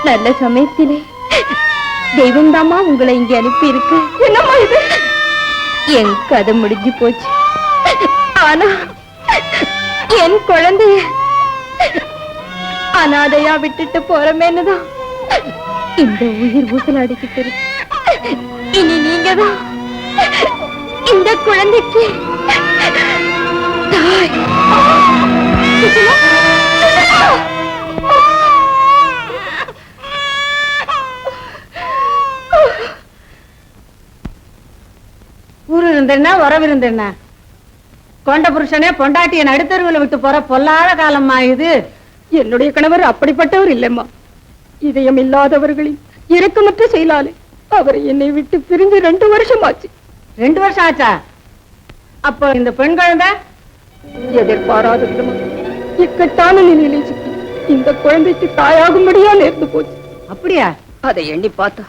நல்ல சமயத்திலே தெய்வம் தாமா உங்களை இங்கே அனுப்பி இருக்கு. என்னம்மா இது? என் கதை முடிஞ்சு போச்சு. ஆனா என் குழந்தைய அனாதையா விட்டுட்டு போறமேன்னுதான் இந்த உயிர் ஊசலாடிக்கிட்டு இருக்கு. இனி நீங்கதான் இந்த குழந்தைக்கு தாய். ஊரு இருந்தேன்னா உறவிருந்தேன்னா கொண்ட புருஷனே பொண்டாட்டிய நடுத்தருவில் விட்டு போற பொல்லாத காலம்மா இது. என்னுடைய கணவர் அப்படிப்பட்டவர் இல்லம்மா. இதயம் இல்லாதவர்களின் இரக்கமற்ற செயலாலே அவர் என்னை விட்டு பிரிந்து 2 வருஷம் ஆச்சு. 2 வருஷம் ஆச்சா? அப்போ இந்த பெண் குழந்தை எதிர்பாராத விதமா இக்கட்டான நிலையிலே சிக்கி இந்த குழந்தைக்கு தாயாகும்படியா நேர்ந்து போச்சு. அப்படியா? அதை எண்ணி பார்த்தா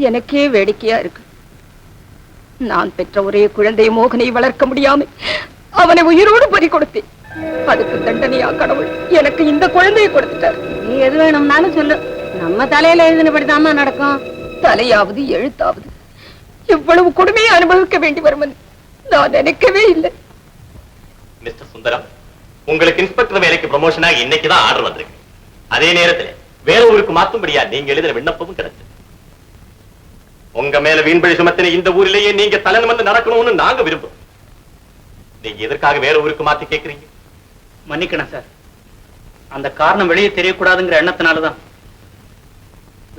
எனக்கே வேடிக்கையா இருக்கு. நான் பெற்ற ஒரே குழந்தை மோகனை வளர்க்க முடியாம அவனை உயிரோடு பறி கொடுத்தேன். அதுக்கு தண்டனையா கடவுள் எனக்கு இந்த குழந்தையை கொடுத்துட்டார். நீ எது வேணும்னாலும் சொல்லு, நம்ம தலையில எழுதினபடிதாமா நடக்கும். தலையாவது எழுத்தாவது இவ்வளவு கொடுமையை அனுபவிக்க வேண்டி வரும் நான் நினைக்கவே இல்லை. மிஸ்டர் சுந்தரம், உங்களுக்கு இன்ஸ்பெக்டர் வேலைக்கு ப்ரமோஷனா இன்னைக்குதான் ஆர்டர் வந்திருக்கு. அதே நேரத்தில் வேற ஊருக்கு மாத்தும்படியா நீங்க எழுதின விண்ணப்பமும் கிடைச்சு. உங்க மேல வீண்பழி சுமத்தின இந்த ஊரிலேயே நீங்க தலைநிமிர்ந்து நடக்கணும்னு நாங்க விரும்புறோம். நீங்க எதற்காக வேற ஊருக்கு மாத்தி கேட்கறீங்க? மன்னிக்கணும் சார், அந்த காரணம் வெளியே தெரியக்கூடாதுங்கிற எண்ணத்தினாலதான்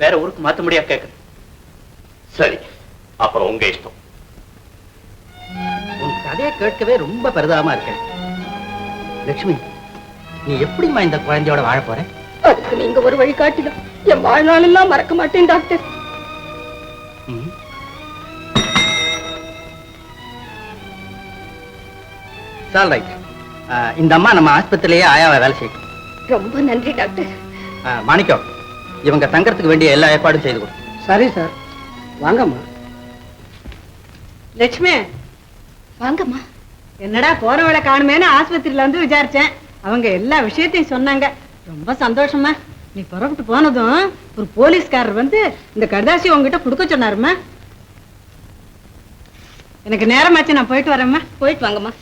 வேற ஊருக்கு மாத்த முடியா கேட்கிறேன். சரி, அப்புறம் உங்க இஷ்டம். உன் கதையை கேட்கவே ரொம்ப பரிதாபமா இருக்கேன். லட்சுமி, நீ எப்படிமா இந்த குழந்தையோட வாழ போற? அதுக்கு நீங்க ஒரு வழி காட்டிலும் என் வாழ்நாள் எல்லாம் மறக்க மாட்டேன் டாக்டர். இந்த அம்மா நம்ம ஆஸ்பத்திரியிலேயே ஆயாவை வேலை செய்யும். ரொம்ப நன்றி டாக்டர். மாணிக்கம், இவங்க தங்கறதுக்கு வேண்டிய எல்லா ஏற்பாடும் செய்து கொடு. சரி சார், வாங்கம்மா. லட்சுமி, வாங்கம்மா. என்னடா போறவளை காணுமேன்னு ஆஸ்பத்திரியில வந்து விசாரிச்சேன். அவங்க எல்லா விஷயத்தையும் சொன்னாங்க. ரொம்ப சந்தோஷமா. நீ புறப்பட்டு போனதும் ஒரு போலீஸ்காரர் வந்து இந்த கடிதாசி உங்ககிட்ட கொடுக்க சொன்னாருமா. எனக்கு நேரமாச்சு, நான் போயிட்டு வரேம்மா. போயிட்டு வாங்கம்மா.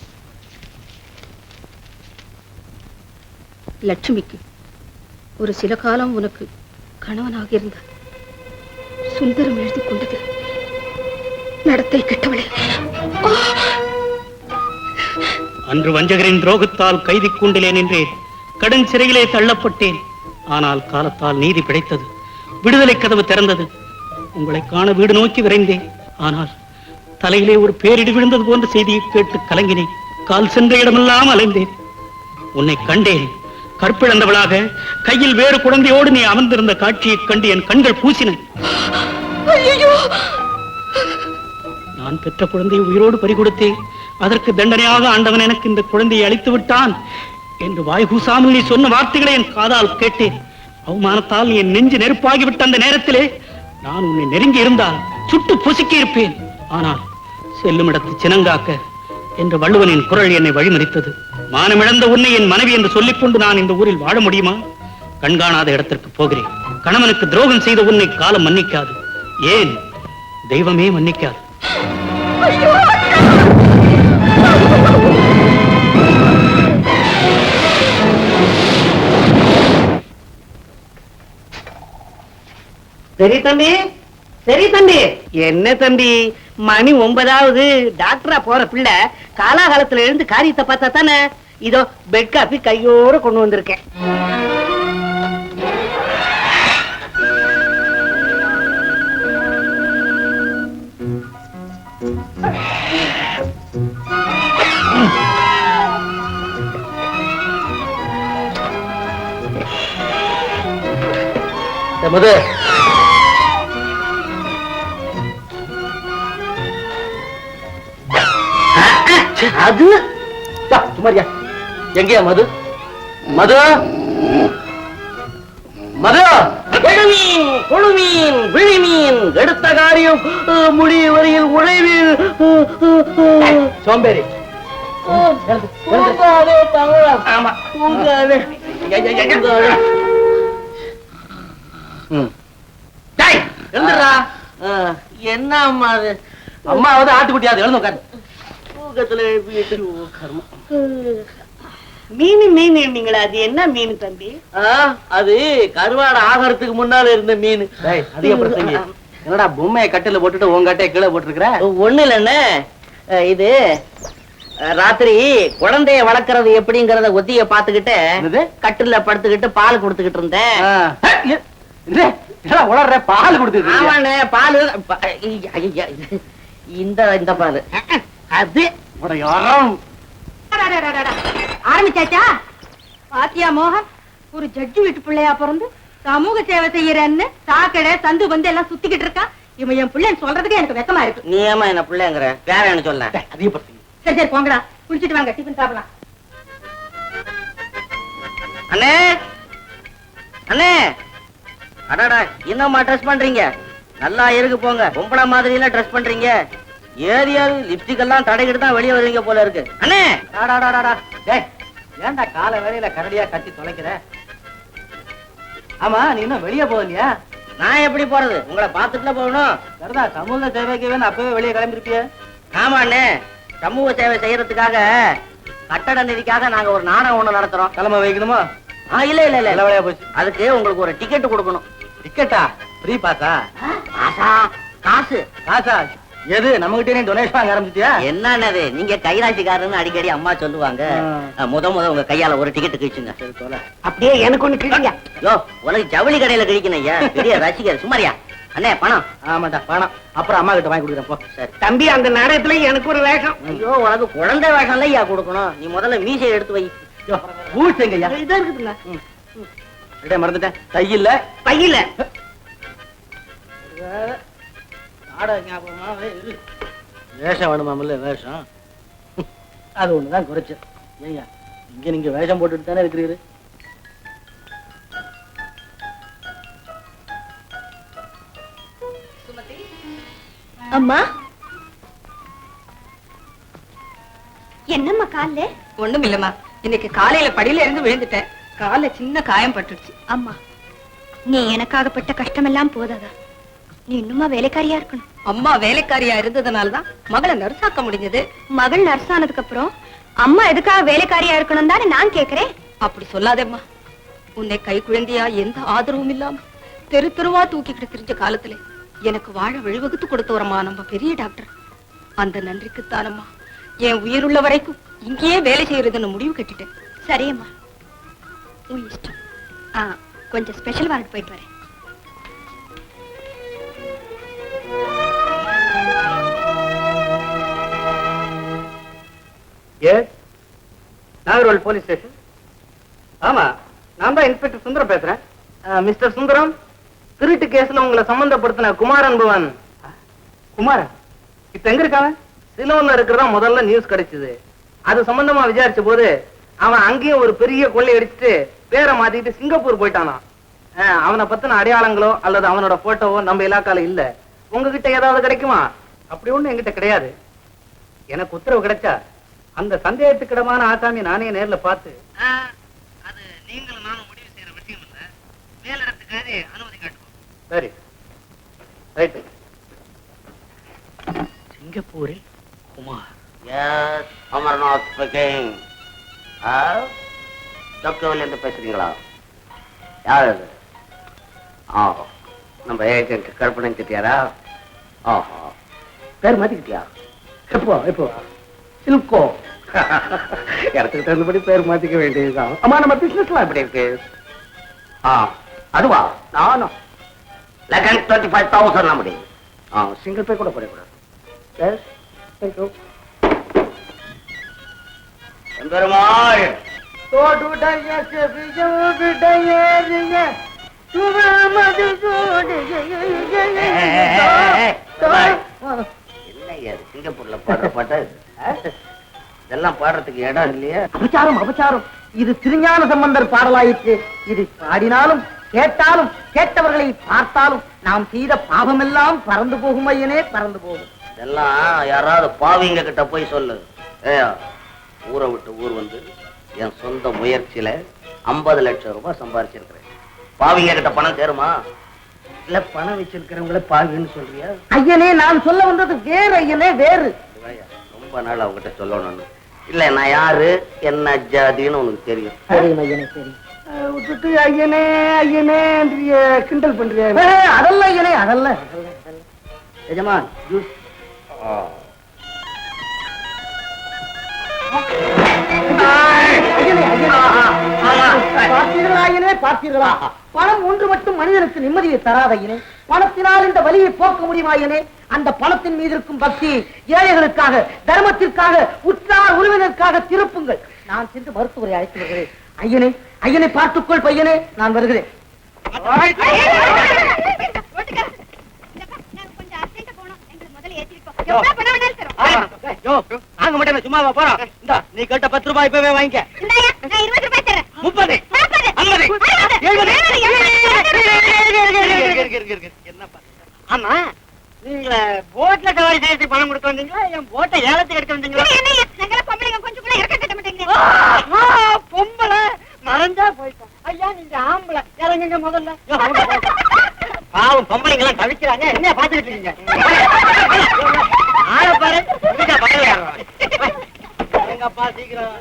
லட்சுமிக்கு ஒரு சில காலம் உனக்கு கணவனாக இருந்த சுந்தரம் எழுதி கொண்டது நடத்தை கெட்டவளே. அன்று வஞ்சகரின் துரோகத்தால் கைதி கூண்டிலே நின்றேன். கடும் சிறையிலே தள்ளப்பட்டேன். ஆனால் காலத்தால் நீதி கிடைத்தது. விடுதலை கதவு திறந்தது. உங்களை காண வீடு நோக்கி விரைந்தேன். ஆனால் தலையிலே ஒரு பேரிடி விழுந்தது போன்ற செய்தியை கேட்டு கலங்கினேன். கால் சென்ற இடமெல்லாம் அலைந்தேன். உன்னை கண்டேன். கற்பிழந்தவளாக கையில் வேறு குழந்தையோடு நீ அமர்ந்திருந்த காட்சியை கண்டு என் கண்கள் பூசின. நான் பெற்ற குழந்தையை உயிரோடு பறிகொடுத்தேன். அதற்கு தண்டனையாக ஆண்டவன் எனக்கு இந்த குழந்தையை அளித்து விட்டான் என்று வாய்கூசாமல் நீ சொன்ன வார்த்தைகளை என் காதால் கேட்டேன். அவமானத்தால் என் நெஞ்சு நெருப்பாகிவிட்ட அந்த நேரத்திலே நான் உன்னை நெருங்கி இருந்தால் சுட்டு பொசுக்கி இருப்பேன். ஆனால் செல்லும் இடத்து சினங்காக்க என்று வள்ளுவனின் குரல் என்னை வழிமறித்தது. மானமிழந்த உன்னை என் மனைவி என்று சொல்லிக் கொண்டு நான் இந்த ஊரில் வாழ முடியுமா? கண்காணாத இடத்திற்கு போகிறேன். கணவனுக்கு துரோகம் செய்த உன்னை காலம் மன்னிக்காது. ஏன் தெய்வமே மன்னிக்காது. சரி தம்பி, சரி தம்பி. என்ன தம்பி, மணி 9ஆவது. டாக்டரா போற பிள்ளை காலாகாலத்துல எழுந்து காரியத்தை பார்த்தா தானே. இதோ பெட் காபி கையோட கொண்டு வந்திருக்கேன். அது சுமாரியா எங்கயா மது மது மது விழுமீன் குழுமீன் விழிமீன் எடுத்த காரியம் முடி வரையில் உழைவில் சோம்பேறி ஆமா எழுந்துடுறா என்ன அம்மா அது அம்மாவது ஆட்டுக்குட்டியாது எழுந்து உட்காரு தூக்கத்துல மீன் மீன் நீங்களா அது என்ன மீன் தம்பி அது கருவாடு ஆகிறதுக்கு முன்னால இருந்த மீன் அதிக பிரச்சனை என்னடா பொம்மையை கட்டில போட்டுட்டு உங்க கட்டையை கீழே போட்டுருக்கிற ஒண்ணு இல்லன்னு இது ராத்திரி குழந்தைய வளர்க்கறது எப்படிங்கறத ஒத்திய பாத்துக்கிட்டு கட்டில படுத்துக்கிட்டு பால் கொடுத்துக்கிட்டு இருந்தேன் உளர்ற பால் கொடுத்து பால் இந்த இந்த பால் அது ஆரம்பிச்சாச்சா பாத்தியா மோகன் ஒரு ஜட்ஜி வீட்டு பிள்ளையா பிறந்து சமூக சேவை செய்யறன்னு சாக்கடை சந்து வந்து எல்லாம் சுத்திக்கிட்டு இருக்கா இவன் என் பிள்ளைன்னு சொல்றதுக்கு எனக்கு வெக்கமா இருக்கு நீ ஏமா என்ன பிள்ளைங்கிற வேற என்ன சொல்ல அதிகப்படுத்தி சரி சரி போங்கடா குளிச்சிட்டு வாங்க டிஃபன் சாப்பிடலாம் அண்ணே அண்ணே அடாடா என்னம்மா ட்ரெஸ் பண்றீங்க நல்லா இருக்கு போங்க பொம்பளை மாதிரி எல்லாம் ட்ரெஸ் பண்றீங்க ஏரியாவது லிப்ஸ்டிக் எல்லாம் தடைக்கிட்டு தான் வெளியே வருவீங்க போல இருக்கு அண்ணே ஏன்டா கால வேலையில கரடியா கட்டி தொலைக்கிற ஆமா நீ இன்னும் வெளியே போகலையா நான் எப்படி போறது உங்களை பாத்துட்டுல போகணும் சரிதா சமூக சேவைக்கு வேணும் அப்பவே வெளியே கிளம்பிருப்பிய ஆமா அண்ணே சமூக சேவை செய்யறதுக்காக கட்டட நிதிக்காக நாங்க ஒரு நாடகம் ஒண்ணு நடத்துறோம் கிளம்ப வைக்கணுமா இல்ல இல்ல இல்ல வேலையா போச்சு அதுக்கு உங்களுக்கு ஒரு டிக்கெட் கொடுக்கணும் டிக்கெட்டா ஃப்ரீ பாஸா பாஸா காசு காசா எது நம்ம கிட்டே டொனேஷன் வாங்க ஆரம்பிச்சிட்டியா என்னது நீங்க கைராசிக்காரன்னு அடிக்கடி அம்மா சொல்லுவாங்க முத உங்க கையால ஒரு டிக்கெட் கிழிச்சுங்க அப்படியே எனக்கு ஒண்ணு கிழிங்க யோ உனக்கு ஜவுளி கடையில கிழிக்கணும் ஐயா பெரிய ரசிகர் சுமாரியா அண்ணே பணம் ஆமாட்டா பணம் அப்புறம் அம்மா கிட்ட வாங்கி கொடுக்குறேன் போ சரி தம்பி அந்த நாடகத்துல எனக்கு ஒரு வேஷம் ஐயோ உனக்கு குழந்தை வேஷம்ல ஐயா கொடுக்கணும் நீ முதல்ல மீசையை எடுத்து வை ஊட்டுங்க ஐயா இதான் இருக்குதுங்க மறந்துட்டேன் தையில்ல தையில வேஷம் வேணுமாமல்ல வேஷம் அது ஒண்ணுதான் குறைச்சு ஏய்யா இங்க நீங்க வேஷம் போட்டுட்டு தானே இருக்கிறீரு அம்மா என்னம்மா கால்ல ஒண்ணும் இல்லம்மா இன்னைக்கு காலையில படியில இருந்து விழுந்துட்டேன் கால சின்ன காயம் பட்டுருச்சு அம்மா நீ எனக்காகப்பட்ட கஷ்டம் எல்லாம் போதாதா நீ இன்னுமா வேலைக்காரியா இருக்கணும் அம்மா வேலைக்காரியா இருந்ததுனாலதான் மகளை நர்ஸாக்க முடிஞ்சது மகள் நர்ஸ் ஆனதுக்கு அப்புறம் அம்மா எதுக்காக வேலைக்காரியா இருக்கணும் தானே நான் கேக்குறேன் அப்படி சொல்லாதேம்மா உன்னை கை குழந்தையா எந்த ஆதரவும் இல்லாம தெரு தெருவா தூக்கிக்கிட்டு திரிஞ்ச காலத்துல எனக்கு வாழ வழிவகுத்து கொடுத்தவரம்மா நம்ம பெரிய டாக்டர் அந்த நன்றிக்குத்தானம்மா என் உயிருள்ள வரைக்கும் இங்கேயே வேலை செய்யறதுன்னு முடிவு கட்டிட்டேன் சரியம்மா உன் இஷ்டம் கொஞ்சம் ஸ்பெஷல் வாரண்ட் போயிட்டு வரேன் நாகர்கோவில் போலீஸ் ஸ்டேஷன் ஆமா நான் தான் இன்ஸ்பெக்டர் சுந்தரம் பேசுறேன் மிஸ்டர் சுந்தரம் திருட்டு கேஸ்ல உங்களை சம்பந்தப்படுத்தின குமாரன் பவன் குமாரன் இப்ப எங்க இருக்காங்க சிலோன்ல இருக்கிறதா முதல்ல நியூஸ் கிடைச்சது அது சம்பந்தமா விசாரிச்ச போது அவன் அங்கேயும் ஒரு பெரிய கொள்ளை அடிச்சுட்டு பேரை மாத்திட்டு சிங்கப்பூர் போயிட்டானா அவனை பத்தின அடையாளங்களோ அல்லது அவனோட போட்டோவோ நம்ம இலாக்கால இல்ல உங்ககிட்ட ஏதாவது கிடைக்குமா அப்படி ஒண்ணு என்கிட்ட கிடையாது எனக்கு உத்தரவு கிடைச்சா அந்த சந்தேகத்துக்கிடமான ஆசாமி நானே நேர்ல பார்த்து அது நீங்களும் நானும் முடிவு செய்யற விஷயம் இல்ல மேலிடத்துக்காக அனுமதி காட்டுவோம் சரி ரைட் சிங்கப்பூரில் Kumar S Amarnath speaking doctor இருந்து பேசுறீங்களா யார் அது நம்ம ஏஜென்ட் கற்பனை கிட்டியாரா பேர் மாத்திக்கிட்டியா எப்போ சில்கோ இடத்துக்கு தகுந்தபடி பேர் மாத்திக்க வேண்டியதுதான் ஆமா நம்ம பிசினஸ்லாம் எப்படி இருக்கு அதுவா நானும் 25,000 முடியும் சிங்கிள் பே கூட போடக்கூடாது பெருமாள் என்னையா சிங்கப்பூர்ல பாடுற பாட்டு இதெல்லாம் பாடுறதுக்கு இடம் இல்லையா? அபச்சாரம் அபச்சாரம். இது திருஞான சம்பந்தர் பாடலாயிற்று. இது பாடினாலும் கேட்டாலும் கேட்டவர்களை பார்த்தாலும் நாம் செய்த பாவமெல்லாம் பறந்து போகும் ஐயனே, பறந்து போகும். இதெல்லாம் யாராவது பாவிங்க கிட்ட போய் சொல்லு. ஏயா, ஊரை விட்டு ஊர் வந்து என் சொந்த முயற்சியில 50 லட்சம் ரூபாய் சம்பாதிச்சிருக்கிறேன். பாவிங்க கிட்ட பணம் சேருமா? இல்ல பணம் வச்சிருக்கிறவங்கள பாவின்னு சொல்றியா? ஐயனே, நான் சொல்ல வந்தது வேறு ஐயனே, வேறு. ரொம்ப நாள் அவங்ககிட்ட சொல்லணும்னு. இல்ல நான் யாரு என்ன ஜாதின்னு உனக்கு தெரியும். தெரியும் ஐயனே, சரி. விட்டுட்டு ஐயனே ஐயனே கிண்டல் பண்றியா? அதல்ல ஐயனே, அதல்ல. எஜமான் ஜூஸ். பார்த்தீர்களா ஐயனே, பார்த்தீர்களா? பணம் ஒன்று மட்டும் மனிதனுக்கு நிம்மதியை தராத ஐயனே. பணத்தினால் இந்த வலியை போக்க முடியுமா ஐயனே? அந்த பணத்தின் மீது இருக்கும் பக்தி ஏழைகளுக்காக, தர்மத்திற்காக, உற்றார் உறவினருக்காக திருப்புங்கள். நான் சென்று மருத்துவரை அழைத்து வருகிறேன். ஐயனே, ஐயனை பார்த்துக்கொள் பையனே, நான் வருகிறேன். சும்மாவா போறோம்? நீ கேட்ட 10 ரூபாய் இப்பவே வாங்கிக்க. 30 என்னப்பா? ஆமா, நீங்க போட்ல சவாரி செய்யறதுக்கு பணம் கொடுக்க வந்தீங்களா? என் போட்டை ஏலத்துக்கு எடுக்க வந்தீங்களா? பொம்பளை மறைஞ்சா போயிட்டோம். ஐயா, நீங்க ஆம்பளை, இறங்குங்க முதல்ல. பாவம் பொம்பளைங்க எல்லாம் தவிக்கிறாங்க. என்ன பாத்துக்கிட்டு இருக்கீங்க? ஆள பாரு. எங்கப்பா சீக்கிரம்.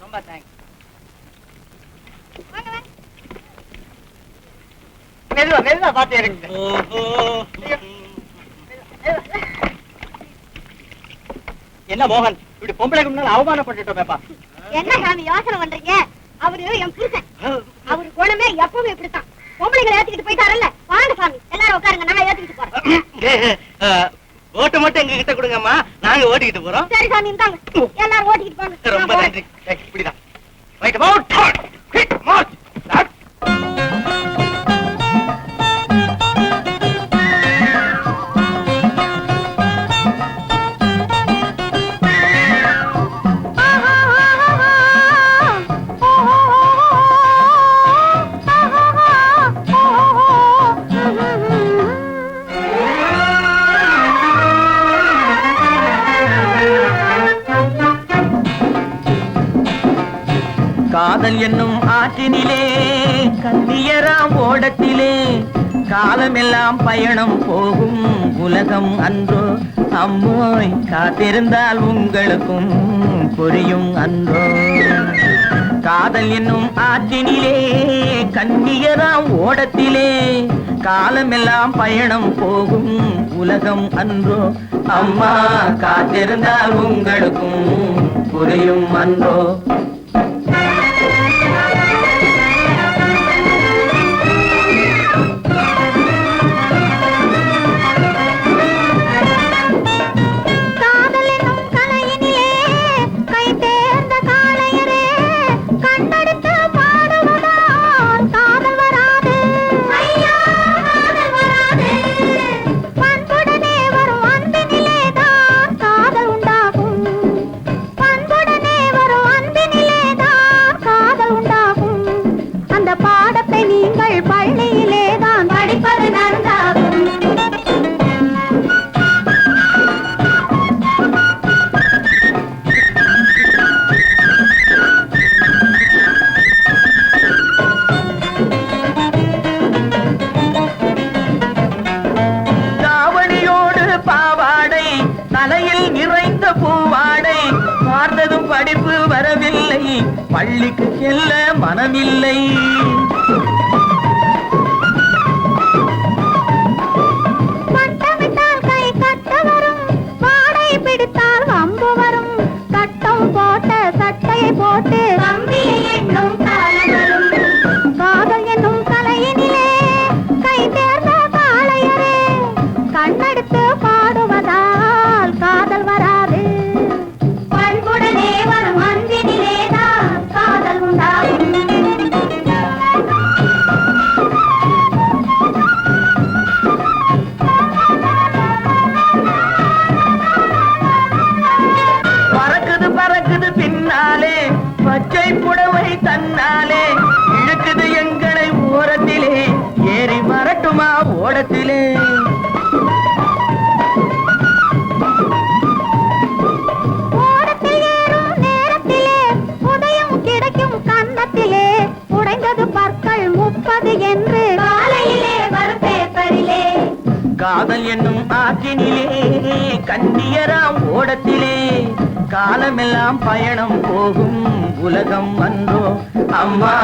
ரொம்ப தேங்க்ஸ். மெதுவா மெதுவா பாத்து இறங்குங்க. என்ன மோகன், இப்படி பொம்பளைக்கு முன்னால அவமானப்பட்டுட்டோமேப்பா. என்ன சாமி யோசனை பண்றீங்க? அவரு என் புருஷன். அவரு குணமே எப்பவும் இப்படித்தான். பொம்பளைங்களை ஏத்திக்கிட்டு போயிட்டாரல்ல. வாங்க சாமி, எல்லாரும் உட்காருங்க, நான் ஏத்திக்கிட்டு போறேன். ஓட்டு மட்டும் எங்க கிட்ட கொடுங்கம்மா, நாங்க ஓட்டிக்கிட்டு போறோம். சரி சாமி, இந்தாங்க, எல்லாரும் ஓட்டிக்கிட்டு போங்க. ரொம்ப நன்றி. இப்படிதான். Right about. Quick March. காதல் என்னும் ஆற்றினிலே கண்ணியராம் ஓடத்திலே காலமெல்லாம் பயணம் போகும் உலகம் அன்றோ. அம்மோய், காத்திருந்தால் உங்களுக்கும் புரியும் அன்றோ. காதல் என்னும் ஆற்றினிலே கண்ணியராம் ஓடத்திலே காலமெல்லாம் பயணம் போகும் உலகம் அன்றோ. அம்மா, காத்திருந்தால் உங்களுக்கும் புரியும் அன்றோ. பள்ளிக்கு செல்ல மனமில்லை. பட்டமிட்டால் கை கட்ட வரும், வாடை பிடித்தால் வம்பு வரும். சட்டம் போட்ட சட்டையை போட்டு கம்பியை எண்ணும் காலம் வரும். காதல் என்னும் கலையினிலே கை தேர்ந்த காளையரே, கண்ணெடுத்து பாடுவதால் காதல் வராது. பண்புடனே வரும் அன்பினிலே காதல் உண்டாகும். பின்னாலே இழுக்குது எங்களை ஓரத்திலே ஏறி வரட்டுமா ஓடத்திலே ஓடத்தில் ஏறும் நேரத்திலே உதயம் கிடைக்கும் கன்னத்திலே உடைந்தது பற்கள் 30 என்று காலையிலே வரும் பேப்பரிலே காதல் என்னும் ஆற்றினிலே கண்ணியராம் ஓடத்திலே காலமெல்லாம் பயணம் போகும் உலகம் அன்றோ அம்மா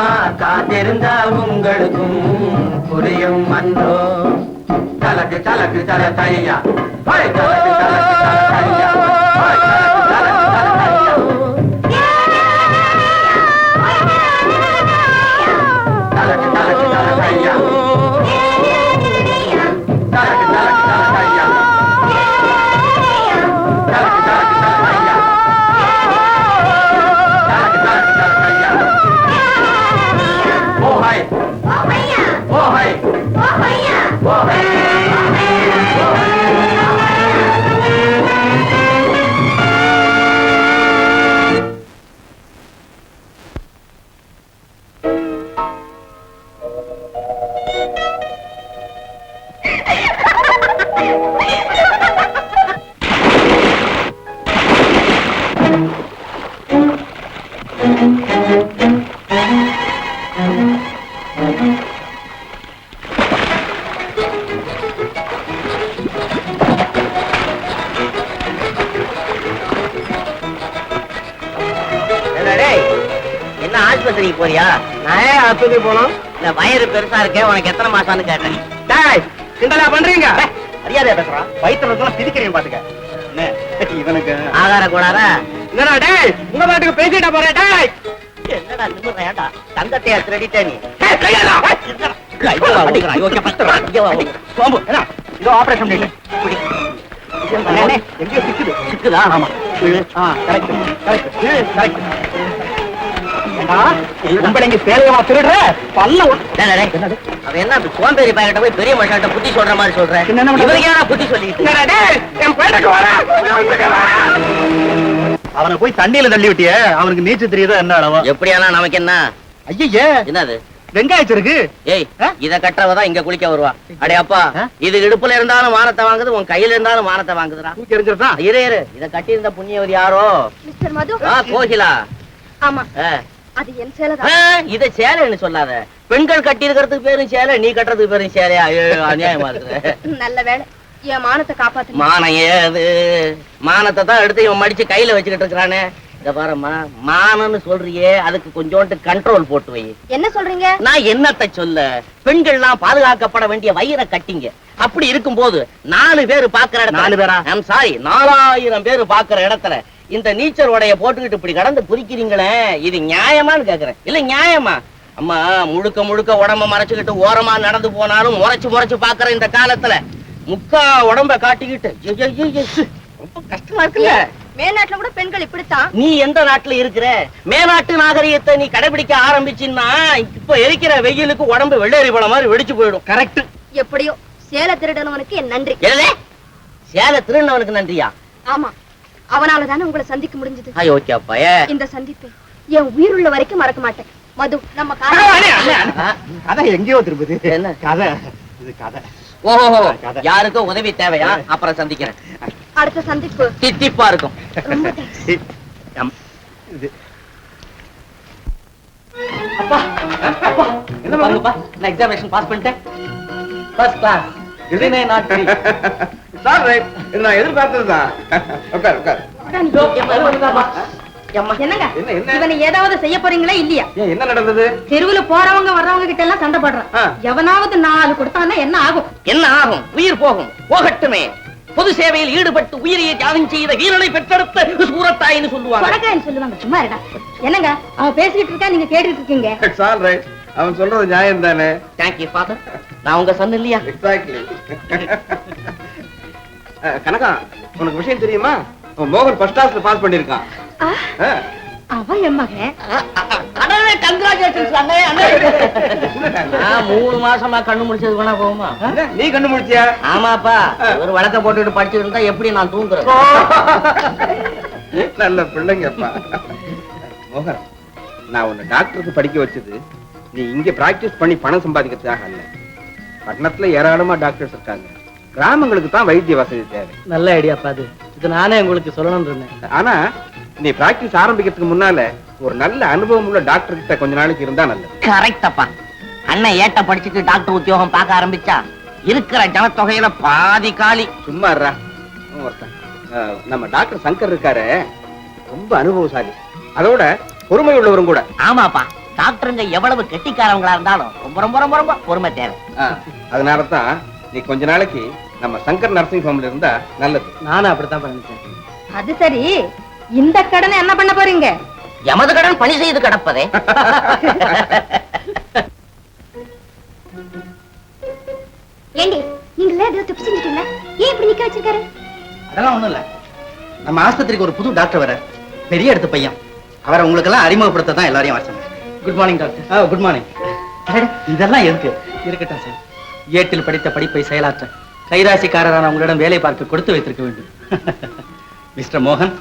காத்திருந்தா உங்களுக்கும் புரியும் அன்றோ தலக்கு தலக்கு தல தையா தலக்கு தலக்கு தல தையா தலக்கு தலக்கு தல தையா என்ன ஆஸ்பத்திரிக்கு போறியா? நான் ஆஸ்பத்திரி போனோம். இல்ல வயிறு பெருசா இருக்கே, உனக்கு எத்தனை மாசம்னு கேட்டேன். கிண்டலா பண்றீங்க? மரியாதையா பேசுறான். வயிற்றுல பிரிக்கிறீங்க பாத்துக்க. இவனுக்கு ஆகார கூடாதா? என்னடா டேய், உங்க பாட்டுக்கு பேசிட்டா போறேன். டேய் என்னடா நிமிர்றேன்டா, தங்கத்தையா திருடிட்டே நீ? இதோ ஆபரேஷன் பண்ணிட்டு எங்கேயோ சிக்குதா? ஆமா, கரெக்ட் கரெக்ட் கரெக்ட். உங்க சேலையமா திருடுற பல்ல அவன் என்ன சோம்பேறி பாக்கிட்ட போய் பெரிய மனுஷன்ட்ட புத்தி சொல்ற மாதிரி சொல்றேன். இவருக்கு ஏன் புத்தி சொல்லிட்டு அவனை போய் தண்ணியில தள்ளி விட்டிய, அவனுக்கு நீச்சல் தெரியுதா என்ன அளவா? எப்படியானா நமக்கு என்ன? ஐயே என்னது வெங்காயச்சிருக்கு? ஏய், இத கட்டுறவதான் இங்க குளிக்க வருவா. அடே அப்பா, இது இடுப்புல இருந்தாலும் மானத்தை வாங்குது, உன் கையில இருந்தாலும் மானத்தை வாங்குதுடா. தெரிஞ்சிருந்தா இரு இத கட்டி இருந்த புண்ணியவதி யாரோ? மிஸ்டர் மது. கோகிலா. ஆமா, அது என் சேலை தான். இத சேலைன்னு சொல்லாத. பெண்கள் கட்டி இருக்கிறதுக்கு பேரும் சேலை, நீ கட்டுறதுக்கு பேரும் சேலையா? அநியாயமா இருக்குது. நல்ல வேலை, என் மானத்தை காப்பாத்து. மானம் ஏது? மானத்தை தான் எடுத்து இவன் மடிச்சு கையில வச்சுக்கிட்டு இருக்கிறானே. இத பாரும்மா, மானம்னு சொல்றியே, அதுக்கு கொஞ்சோண்டு கண்ட்ரோல் போட்டு வை. என்ன சொல்றீங்க? நான் என்னத்தை சொல்ல, பெண்கள்லாம் பாதுகாக்கப்பட வேண்டிய வயிறை கட்டிங்க. அப்படி இருக்கும் போது 4 பேர் பாக்குற இடத்துல, 4 பேரா? ஐம் சாரி, 4000 பேர் பாக்குற இடத்துல இந்த நீச்சல் உடைய போட்டுக்கிட்டு இப்படி கடந்து குறிக்கிறீங்களே, இது நியாயமான்னு கேக்குறேன். இல்ல நியாயமா? அம்மா, முழுக்க முழுக்க உடம்ப மறைச்சுக்கிட்டு ஓரமா நடந்து போனாலும் முறைச்சு பாக்குற இந்த காலத்துல முக்கா உடம்ப காட்டிக்கிட்டு ரொம்ப கஷ்டமா இருக்குல்ல. மேல்நாட்டுல கூட பெண்கள் இப்படித்தான். நீ எந்த நாட்டுல இருக்கிற? மேநாட்டு நாகரிகத்தை நீ கடைபிடிக்க ஆரம்பிச்சின்னா இப்ப இருக்கிற வெயிலுக்கு உடம்பு வெள்ளேறி போன மாதிரி வெடிச்சு போயிடும். கரெக்ட். எப்படியோ சேலை திருடனவனுக்கு என் நன்றி. சேலை திருடனவனுக்கு நன்றியா? ஆமா, அவனால தானே உங்களை சந்திக்க முடிஞ்சது. ஓகே அப்பா, இந்த சந்திப்பை என் உயிருள்ள வரைக்கும் மறக்க மாட்டேன். மது, நம்ம கதை எங்கேயோ திரும்புது. என்ன கதை? இது கதை. ஓஹோ, யாருக்கும் உதவி தேவையா? அப்புறம் சந்திக்கிறேன். அடுத்த சந்திப்பு தித்திப்பா இருக்கும். ரொம்ப thanks. அப்பா என்ன பாருங்கப்பா, நான் எக்ஸாமினேஷன் பாஸ் பண்ணிட்டேன். First class. இதுனே நாட் ஃப்ரீ. சார் ரைட், இது நான் எதிர்பார்த்ததுதான். உட்கார் உட்கார். என்னங்க என்ன என்ன இவனை ஏதாவது செய்ய போறீங்களா இல்லையா? ஏன் என்ன நடந்தது? தெருவுல போறவங்க வர்றவங்க கிட்ட எல்லாம் சண்டை போடுறான். எவனாவது 4 கொடுத்தானா என்ன ஆகும்? என்ன ஆகும்? உயிர் போகும். போகட்டுமே. பொது சேவையில் ஈடுபட்டு உயிரையை தியாகம் செய்த வீரனை பெற்றெடுத்த சூரத்தாயின்னு சொல்லுவாங்க. கொலைக்காரன்னு சொல்லுவாங்க. சும்மா இருடா. என்னங்க அவன் பேசிக்கிட்டு இருக்கா, நீங்க கேட்டுட்டு இருக்கீங்க. It's all right. அவன் சொல்றது நியாயம் தானே. Thank you father. நான் உங்க சன் இல்லையா? எக்ஸாக்ட்லி. கனகா, உனக்கு விஷயம் தெரியுமா? மோகன் ஃபர்ஸ்ட் கிளாஸ்ல பாஸ் பண்ணிருக்கான். அவன் என் மகன். கடவுளே, கங்க்ராச்சுலேஷன்ஸ் அண்ணே. அண்ணே 3 மாசமா கண்ணு முடிச்சது வேணா போகுமா? நீ கண்டுபிடிச்சியா? ஆமாப்பா, ஒரு வழக்க போட்டுட்டு படிச்சுட்டு இருந்தா எப்படி நான் தூங்குறேன்? நல்ல பிள்ளைங்கப்பா. மோகன், நான் உன்னை டாக்டருக்கு படிக்க வச்சது நீ இங்க பிராக்டிஸ் பண்ணி பணம் சம்பாதிக்கிறதுக்காக அல்ல. பட்டணத்துல ஏராளமா டாக்டர்ஸ் இருக்காங்க, கிராமங்களுக்கு தான் வைத்திய வசதி தேவை. நல்ல ஐடியாப்பா அது. இது நானே உங்களுக்கு சொல்லணும்னு இருந்தேன். ஆனா நீ பிராக்டிஸ் ஆரம்பிக்கிறதுக்கு முன்னால ஒரு நல்ல அனுபவம் உள்ள டாக்டர் கிட்ட கொஞ்ச நாளைக்கு இருந்தா நல்லது. கரெக்ட் அப்பா. அண்ணன் ஏட்ட படிச்சுட்டு டாக்டர் உத்தியோகம் பார்க்க ஆரம்பிச்சா இருக்கிற ஜனத்தொகையில பாதி காலி. சும்மா இருடா. ஒருத்தன் நம்ம டாக்டர் சங்கர் இருக்காரு, ரொம்ப அனுபவசாலி, அதோட பொறுமை உள்ளவரும் கூட. ஆமாப்பா, டாக்டருங்க எவ்வளவு கெட்டிக்காரவங்களா இருந்தாலும் ரொம்ப ரொம்ப ரொம்ப ரொம்ப பொறுமை தேவை. அதனாலதான் நீ கொஞ்ச நாளைக்கு நம்ம சங்கர் நர்சிங் ஹோம்ல இருந்தா நல்லது. நானும் அப்படித்தான் பண்ணிட்டேன். அது சரி, இந்த கடனை என்ன பண்ண போறீங்க? எமது கடன் பணி செய்து கிடப்பதே. ஏண்டி நீங்களே ஏதோ தப்பு செஞ்சுட்டீங்க? ஏன் இப்படி நிக்க வச்சிருக்காரு? அதெல்லாம் ஒண்ணும் இல்ல. நம்ம ஆஸ்பத்திரிக்கு ஒரு புது டாக்டர் வர, பெரிய இடத்து பையன். அவரை உங்களுக்கு எல்லாம் அறிமுகப்படுத்த தான் எல்லாரையும் வர சொன்னேன். Good morning doctor. Good morning. இதெல்லாம் எதுக்கு? இருக்கட்டும் சார். ஏட்டில் படித்த படிப்பை செயலாற்ற கைராசிக்காரரான உங்களிடம் வேலை பார்க்க கொடுத்து வைத்திருக்க வேண்டும். மிஸ்டர் மோகன்,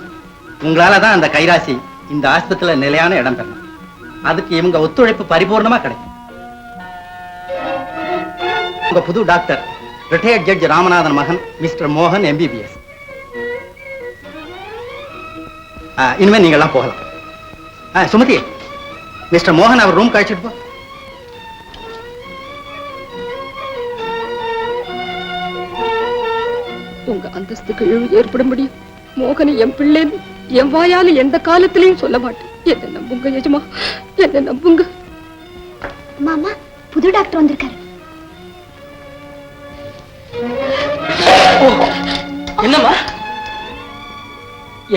உங்களால தான் அந்த கைராசி இந்த ஆஸ்பத்திரியில நிலையான இடம் பெறணும். அதுக்கு இவங்க ஒத்துழைப்பு பரிபூர்ணமா கிடைக்கும். உங்க புது டாக்டர் ரிட்டையர்ட் ஜட்ஜ் ராமநாதன் மகன் மிஸ்டர் மோகன் MBBS. இனிமே நீங்க எல்லாம் போகலாம். சுமதி, மிஸ்டர் மோகன் அவர் ரூம் கழிச்சிட்டு போ. உங்க அந்தஸ்துக்கு இழிவு ஏற்படும்படி மோகனை என் பிள்ளை என் வாயால எந்த காலத்திலையும் சொல்ல மாட்டேன். என்ன நம்புங்க எஜமா, என்ன நம்புங்க. மாமா, புது டாக்டர் வந்திருக்காரு. என்னம்மா?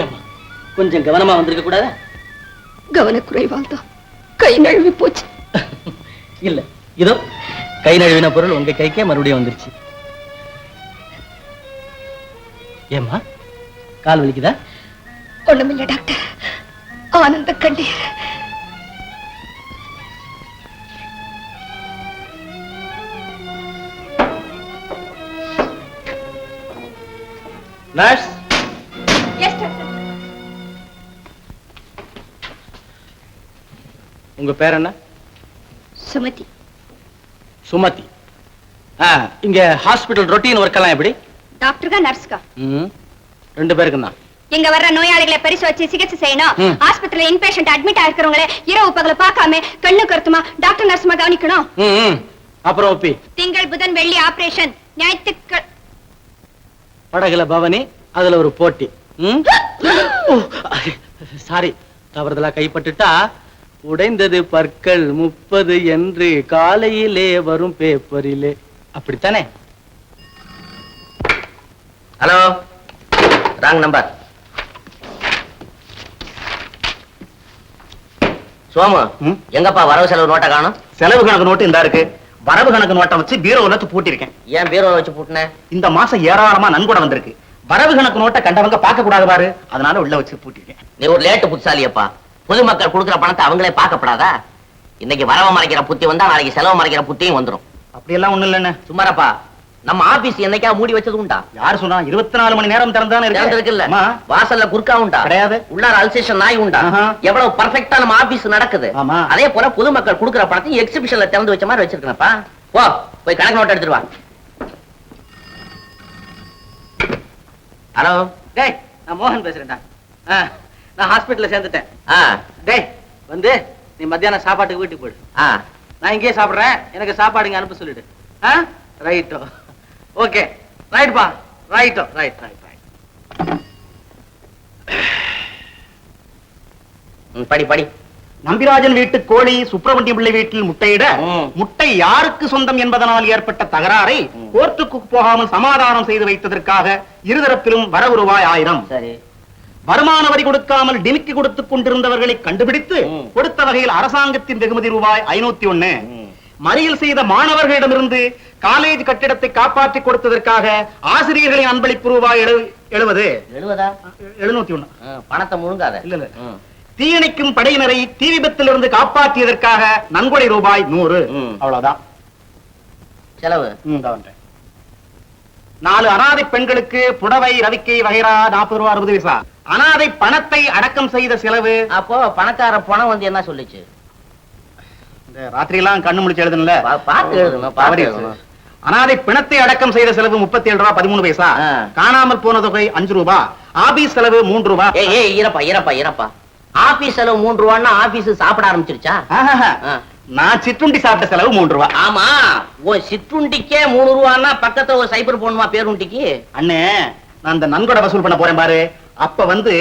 ஏம்மா கொஞ்சம் கவனமா வந்திருக்க கூடாதா? கவனக்குறைவால் தான் கை நழுவி போச்சு. இல்ல, இதோ கை நழுவின பொருள் உங்க கைக்கே மறுபடியும் வந்துருச்சு. ஏம்மா கால் வலிக்குதா? ஒண்ணுமில்ல டாக்டர், ஆனந்த கண்டீர். நர்ஸ். Yes doctor. உங்க பேர் என்ன? சுமதி. சுமதி. இங்க ஹாஸ்பிடல் ரொட்டீன் ஒர்க் எல்லாம் எப்படி? டாக்டருக்கா நர்ஸ்க்கா? ரெண்டு பேருக்கும் தான். இங்க வர்ற நோயாளிகளை பரிசோதிச்சு சிகிச்சை செய்யணும். ஆஸ்பத்திரியில இன்பேஷண்ட் அட்மிட் ஆயிருக்கிறவங்களே இரவு பகல பார்க்காம கண்ணு கருத்துமா டாக்டர் நர்ஸ்மா கவனிக்கணும். அப்புறம் ஒப்பி திங்கள் புதன் வெள்ளி ஆபரேஷன், ஞாயிற்றுக்கிழமை படகுல பவனி, அதுல ஒரு போட்டி. சாரி, தவறுதலா கைப்பட்டுட்டா உடைந்தது பற்கள் 30 என்று காலையிலே வரும் பேப்பரிலே. அப்படித்தானே? Hello, wrong number. சோமு, எங்கப்பா வரவு செலவு நோட்டை காணும்? செலவு கணக்கு நோட்டு இந்த இருக்கு. வரவு கணக்கு நோட்டை வச்சு பீரோல பூட்டிருக்கேன். ஏன் பீரோல வச்சு பூட்டின? இந்த மாசம் ஏராளமா நன்கொடை வந்திருக்கு. வரவு கணக்கு நோட்டை கண்டவங்க பார்க்க கூடாது பாரு, அதனால உள்ள வச்சு பூட்டிருக்கேன். நீ ஒரு லேட்டு புத்திசாலியப்பா. பொதுமக்கள் கொடுக்கிற பணத்தை அவங்களே பார்க்கப்படாதா? இன்னைக்கு வரவு மறைக்கிற புத்தி வந்தா நாளைக்கு செலவு மறைக்கிற புத்தியும் வந்துடும். அப்படி எல்லாம் ஒண்ணு இல்லன்னு. சும்மாரப்பா, நம்ம ஆபீஸ் என்னைக்கா மூடி வச்சது உண்டா? யாரு சொன்னா? 24 மணி நேரம் திறந்தானே இருக்குல்ல. வாசல்ல குறுக்கா உண்டா? கிடையாது. உள்ளார அல்சேஷன் நாய் உண்டா? எவ்வளவு பர்ஃபெக்ட்டா நம்ம ஆபீஸ் நடக்குது. அதே போல பொதுமக்கள் கொடுக்கிற பணத்தை எக்ஸிபிஷன்ல திறந்து வச்ச மாதிரி வச்சிருக்கேன்ப்பா. போ போய் கணக்கு நோட் எடுத்துட்டு வா. ஹலோ, டேய், நான் மோகன் பேசுறேன்டா. நான் ஹாஸ்பிடல்ல சேர்ந்துட்டேன். டேய், வந்து நீ மத்தியானம் சாப்பாட்டுக்கு வீட்டுக்கு போயிடு. நான் இங்கேயே சாப்பிடுறேன், எனக்கு சாப்பாடு இங்க அனுப்ப சொல்லிடு. ரைட்டோ, ஓகே, ரைட் பா, ரைட்டோ, ரைட் ரைட் ரைட். படி படி. நம்பிராஜன் வீட்டு கோழி சுப்பிரமணியம் பிள்ளை வீட்டில் முட்டையிட முட்டை யாருக்கு சொந்தம் என்பதனால் ஏற்பட்ட தகராறை கோர்ட்டுக்கு போகாமல் சமாதானம் செய்து வைத்ததற்காக இருதரப்பிலும் வரவு ரூபாய் 1000. சரி. வருமான வரி கொடுக்காமல் டிமிக்கி கொடுத்துக் கொண்டிருந்தவர்களை கண்டுபிடித்து கொடுத்த வகையில் அரசாங்கத்தின் வெகுமதி ரூபாய் 501. மறியல் செய்த மாணவர்களிடமிருந்து காலேஜ் கட்டிடத்தை காப்பாற்றி கொடுத்ததற்காக ஆசிரியர்களின் அன்பளிப்பு ரூபாய் 70. 701. பணத்தை முழுங்காத. இல்ல இல்ல. தீயணைக்கும் படையினரை தீ விபத்திலிருந்து காப்பாற்றியதற்காக நன்கொடை ரூபாய் 100. அவ்வளவுதான் செலவு. 4 அனாதை பெண்களுக்கு புடவை ரவிக்கை வகைரா 40 ரூபாய் 60 பைசா. அனாதை பணத்தை அடக்கம் செய்த செலவு. அப்போ பணக்கார பணம் வந்து என்ன சொல்லுச்சு? இந்த ராத்திரி எல்லாம் கண்ணு முடிச்சு எழுதணும்ல, பார்த்து எழுதணும். அனாதை பிணத்தை அடக்கம் செய்த செலவு 37 ரூபாய் 13 பைசா. காணாமல் போன தொகை 5 ரூபாய். ஆபீஸ் செலவு 3 ரூபாய். ஏய் இருப்பா. ஆபீஸ் செலவு 3 ரூபான்னா ஆபீஸ் சாப்பிட ஆரம்பிச்சிருச்சா? நான் சிற்றுண்டி சாப்பிட்ட செலவு 3 ரூபாய். ஆமா, ஓ சிற்றுண்டிக்கே 3 ரூபான்னா பக்கத்துல ஒரு சைபர் போடணுமா பேருண்டிக்கு? அண்ணே, நான் அந்த நன்கொடை வசூல் பண்ண போறேன் பாரு. அப்ப வந்து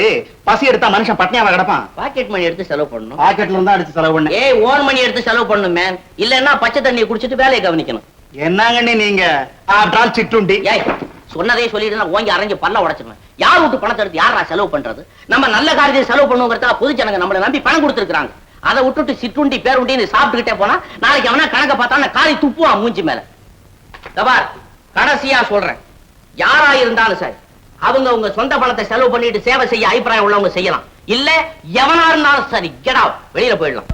பசி எடுத்தா மனுஷன் பட்னியாவா கிடப்பான். பாக்கெட் மணி எடுத்து செலவு பண்ணணும். பாக்கெட்ல இருந்தா அடிச்சு செலவு பண்ண. ஏய், ஓன் மணி எடுத்து செலவு பண்ணணும் மேன். இல்லன்னா பச்சை தண்ணியை குடிச்சிட்டு வேலையை கவனிக்கணும். என்னங்கண்ணே நீங்க ஆப்டால் சிற்றுண்டி. ஏய், சொன்னதே சொல்லிட்டு ஓங்கி அரைஞ்சு பல்ல உடைச்சிருவேன். யார் விட்டு பணத்தை எடுத்து யாரா செலவு பண்றது? நம்ம நல்ல காரியத்தை செலவு பண்ணுங்கிறதா பொது ஜனங்க நம்மளை நம்பி பணம் கொடுத்துருக்காங்க. அதை விட்டுட்டு சிற்றுண்டி பேருண்டி சாப்பிட்டுக்கிட்டே போனா நாளைக்கு அவனா கணக்க பார்த்தா காரி துப்புவான் மூஞ்சி மேல. தபார், கடைசியா சொல்றேன், யாரா இருந்தாலும் சரி அவங்க உங்க சொந்த பணத்தை செலவு பண்ணிட்டு சேவை செய்ய அபிப்பிராயம் உள்ளவங்க செய்யலாம். இல்ல எவனா இருந்தாலும் சரி, கெட் அவுட், வெளியில போயிடலாம்.